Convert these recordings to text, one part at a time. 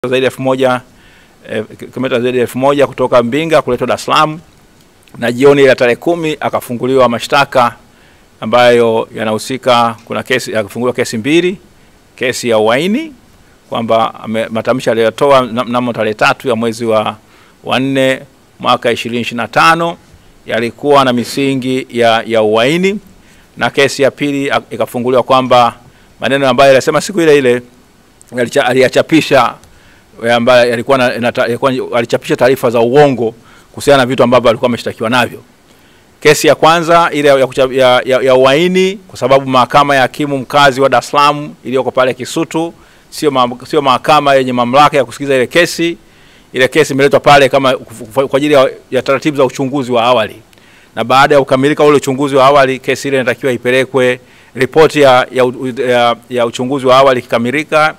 zaidi ya 1000 kilomita zaidi ya 1000 kutoka Mbinga kuletwa Dar es Salaam, na jioni ya tarehe 10 akafunguliwa mashtaka ambayo yanahusika. Kuna kesi akafunguliwa kesi mbili, kesi ya uhaini kwamba matamshi aliyotoa mnamo tarehe 3 ya mwezi wa 4 mwaka 2025 yalikuwa na misingi ya uhaini, na kesi ya pili ikafunguliwa kwamba maneno ambayo alisema siku ile ile aliyachapisha, ambaye alikuwa alichapisha taarifa za uongo kuhusiana na vitu ambavyo alikuwa ameshtakiwa navyo. Kesi ya kwanza ile ya uhaini, kwa sababu mahakama ya hakimu mkazi wa Dar es Salaam iliyoko pale Kisutu sio mahakama yenye mamlaka ya kusikiza ile kesi. Ile kesi imeletwa pale kama kwa ajili ya taratibu za uchunguzi wa awali, na baada ya kukamilika ule uchunguzi wa awali, kesi ile inatakiwa ipelekwe, ripoti ya uchunguzi wa awali kikamilika,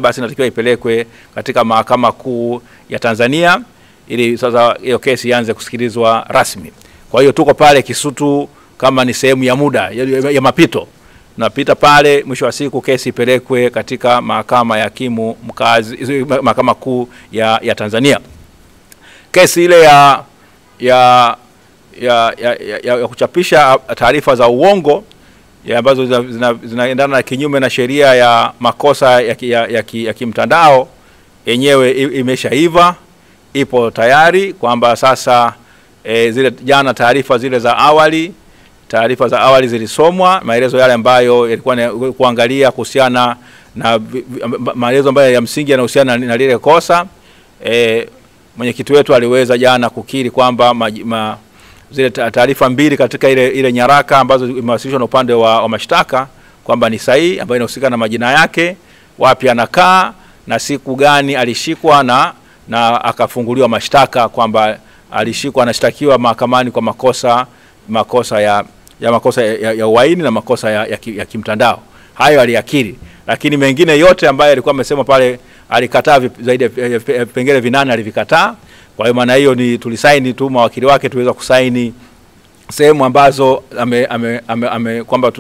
basi inatakiwa ipelekwe katika mahakama kuu ya Tanzania ili sasa hiyo kesi ianze kusikilizwa rasmi. Kwa hiyo tuko pale Kisutu kama ni sehemu ya muda ya mapito. Napita pale, mwisho wa siku kesi ipelekwe katika mahakama ya hakimu mkazi, mahakama kuu ya Tanzania. Kesi ile ya kuchapisha taarifa za uongo ambazo zinaendana na kinyume na sheria ya makosa ya kimtandao, yenyewe imeshaiva, ipo tayari kwamba sasa zile jana taarifa za awali zilisomwa, maelezo yale ambayo yalikuwa kuangalia kuhusiana na maelezo ambayo ya msingi yanahusiana na lile kosa. Mwenyekiti wetu aliweza jana kukiri kwamba zile taarifa mbili katika ile nyaraka ambazo imewasilishwa na upande wa mashtaka kwamba ni sahihi, ambayo inahusika na majina yake, wapi anakaa na siku gani alishikwa, na akafunguliwa mashtaka kwamba alishikwa, anashtakiwa mahakamani kwa makosa ya uhaini na makosa ya kimtandao. Hayo aliyakiri, lakini mengine yote ambayo alikuwa amesema pale alikataa. Zaidi ya vipengele 8 alivikataa. Kwa hiyo maana hiyo ni tulisaini tu, mawakili wake tuweza kusaini sehemu ambazo kwamba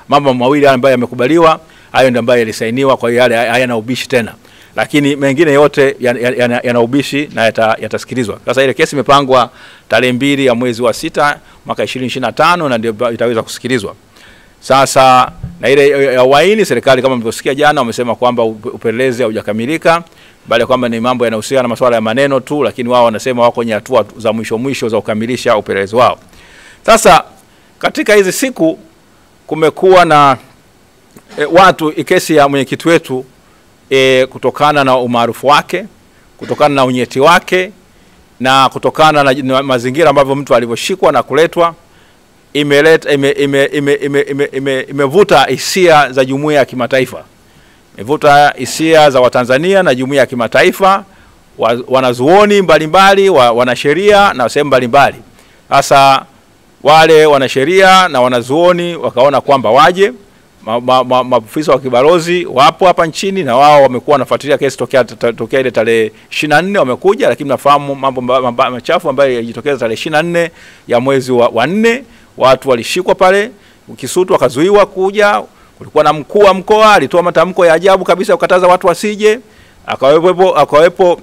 mambo mawili ambayo yamekubaliwa, hayo ndio ambayo yalisainiwa. Kwa hiyo yale hayana ubishi tena, lakini mengine yote yana ubishi na yatasikilizwa. Sasa ile kesi imepangwa tarehe 2 ya mwezi wa 6 mwaka 2025 na ndio itaweza kusikilizwa. Sasa na ile ya uhaini, serikali kama mlivyosikia jana wamesema kwamba upelelezi haujakamilika, bali kwamba ni mambo yanahusiana na masuala ya maneno tu, lakini wao wanasema wako kwenye hatua za mwisho za kukamilisha upelelezi wao. Sasa katika hizi siku kumekuwa na watu, kesi ya mwenyekiti wetu kutokana na umaarufu wake, kutokana na unyeti wake, na kutokana na mazingira ambavyo mtu alivyoshikwa na kuletwa, imevuta hisia za jumuiya ya kimataifa, imevuta hisia za Watanzania na jumuiya ya kimataifa, wanazuoni mbalimbali, wanasheria na sehemu mbalimbali. Sasa wale wanasheria na wanazuoni wakaona kwamba waje, maafisa wa kibalozi wapo hapa nchini na wao wamekuwa wanafuatilia kesi tokea ile tarehe 24 wamekuja, lakini nafahamu mambo machafu ambayo yajitokeza tarehe 24 ya mwezi wa 4. Watu walishikwa pale Kisutu wakazuiwa kuja. Kulikuwa na mkuu wa mkoa alitoa matamko ya ajabu kabisa kukataza watu wasije. Akawepo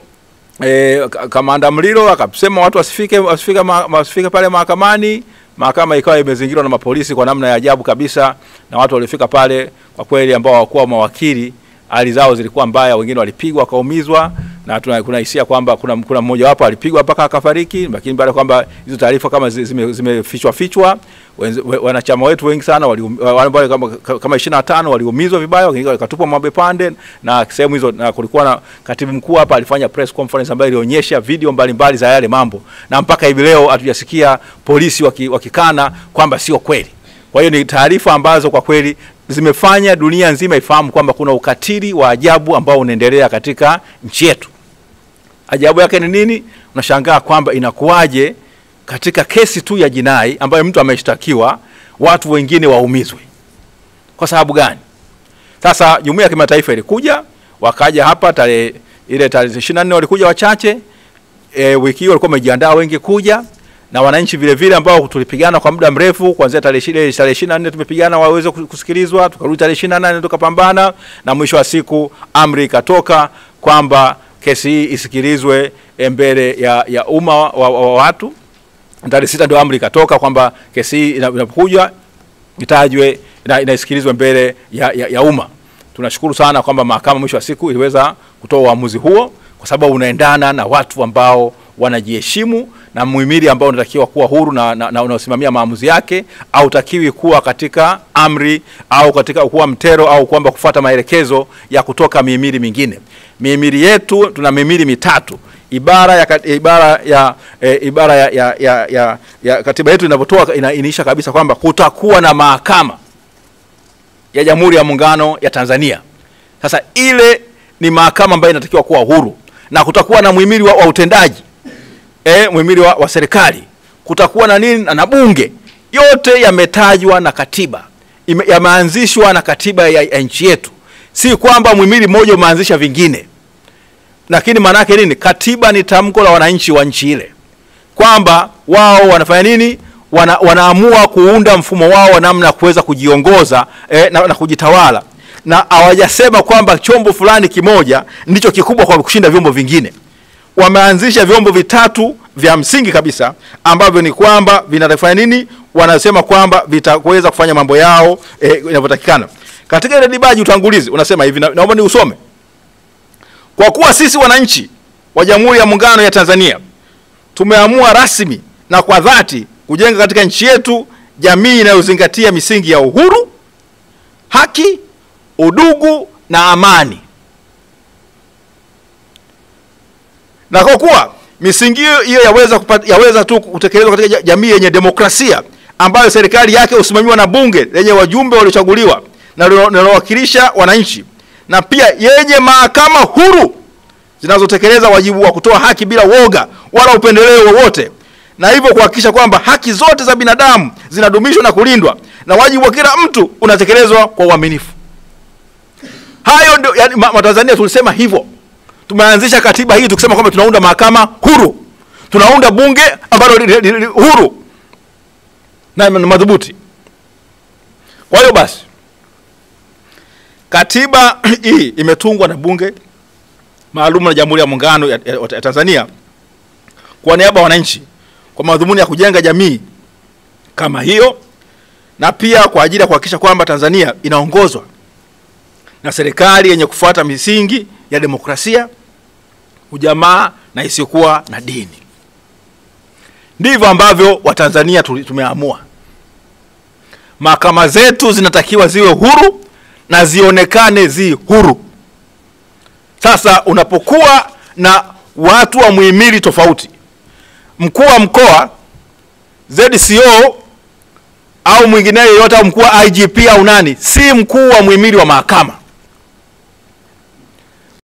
kamanda Mlilo akasema watu wasifike pale mahakamani. Mahakama ikawa imezingirwa na mapolisi kwa namna ya ajabu kabisa, na watu walifika pale kwa kweli ambao hawakuwa mawakili, hali zao zilikuwa mbaya, wengine walipigwa wakaumizwa, na kuna hisia kwamba kuna mmoja wapo alipigwa mpaka akafariki. Lakini baada kwamba hizo taarifa kama zimefichwa, wanachama wetu wengi sana kama 25 waliumizwa vibaya, wengine wakatupwa mabepande na sehemu hizo. Na kulikuwa na katibu mkuu hapa alifanya press conference ambayo ilionyesha video mbalimbali za yale mambo, na mpaka hivi leo hatujasikia polisi wakikana kwamba sio kweli. Kwa hiyo ni taarifa ambazo kwa kweli zimefanya dunia nzima ifahamu kwamba kuna ukatili wa ajabu ambao unaendelea katika nchi yetu. Ajabu yake ni nini? Unashangaa kwamba inakuwaje katika kesi tu ya jinai ambayo mtu ameshtakiwa, watu wengine waumizwe. Kwa sababu gani? Sasa jumuiya ya kimataifa ilikuja, wakaja hapa tarehe 24 walikuja wachache. Wiki hiyo walikuwa wamejiandaa wengi kuja, na wananchi vile vile ambao tulipigana kwa muda mrefu kuanzia tarehe 24 tumepigana waweze kusikilizwa, tukarudi tarehe 28 tukapambana, na mwisho wa siku amri ikatoka kwamba kesi hii isikilizwe mbele ya umma wa watu. Tarehe 6 ndio amri ikatoka kwamba kesi hii inapokuja itajwe inaisikilizwe mbele ya umma. Tunashukuru sana kwamba mahakama mwisho wa siku iliweza kutoa uamuzi huo, kwa sababu unaendana na watu ambao wanajiheshimu, na muhimili ambao unatakiwa kuwa huru na unaosimamia maamuzi yake, au takiwi kuwa katika amri au katika kuwa mtero au kwamba kufuata maelekezo ya kutoka mihimili mingine. Mihimili yetu tuna mihimili mitatu. Ibara ya katiba yetu inapotoa inaisha kabisa kwamba kutakuwa na mahakama ya Jamhuri ya Muungano ya Tanzania. Sasa ile ni mahakama ambayo inatakiwa kuwa huru, na kutakuwa na muhimili wa utendaji, muhimili wa serikali, kutakuwa na nini na bunge. Yote yametajwa na katiba, yameanzishwa na katiba ya nchi yetu. Si kwamba muhimili mmoja umeanzisha vingine. Lakini maana yake nini? Katiba ni tamko la wananchi wa nchi ile, kwamba wao wanafanya nini, wanaamua kuunda mfumo wao wa namna kuweza kujiongoza na kujitawala, na hawajasema kwamba chombo fulani kimoja ndicho kikubwa kwa kushinda vyombo vingine. Wameanzisha vyombo vitatu vya msingi kabisa ambavyo ni kwamba vinafanya nini, wanasema kwamba vitaweza kufanya mambo yao inavyotakikana. Katika ile dibaji utangulizi unasema hivi, naomba ni usome: kwa kuwa sisi wananchi wa Jamhuri ya Muungano ya Tanzania tumeamua rasmi na kwa dhati kujenga katika nchi yetu jamii inayozingatia misingi ya uhuru, haki, udugu na amani. Na kwa kuwa misingi hiyo yaweza tu kutekelezwa katika jamii yenye demokrasia ambayo serikali yake usimamiwa na bunge lenye wajumbe waliochaguliwa na linalowakilisha wananchi, na pia yenye mahakama huru zinazotekeleza wajibu wa kutoa haki bila woga wala upendeleo wowote, na hivyo kuhakikisha kwamba haki zote za binadamu zinadumishwa na kulindwa, na wajibu wa kila mtu unatekelezwa kwa uaminifu. Hayo ndio yani, Tanzania tulisema hivyo. Tumeanzisha katiba hii tukisema kwamba tunaunda mahakama huru, tunaunda bunge ambalo huru na madhubuti. Kwa hiyo basi katiba hii imetungwa na bunge maalum la Jamhuri ya Muungano ya Tanzania kwa niaba ya wananchi, kwa madhumuni ya kujenga jamii kama hiyo, na pia kwa ajili ya kuhakikisha kwamba Tanzania inaongozwa na serikali yenye kufuata misingi ya demokrasia, ujamaa na isiyokuwa na dini. Ndivyo ambavyo Watanzania tumeamua. Mahakama zetu zinatakiwa ziwe huru na zionekane huru. Sasa unapokuwa na watu wa muhimili tofauti, mkuu wa mkoa, ZCO au mwingine yote, au mkuu wa IGP au nani, si mkuu wa muhimili wa mahakama.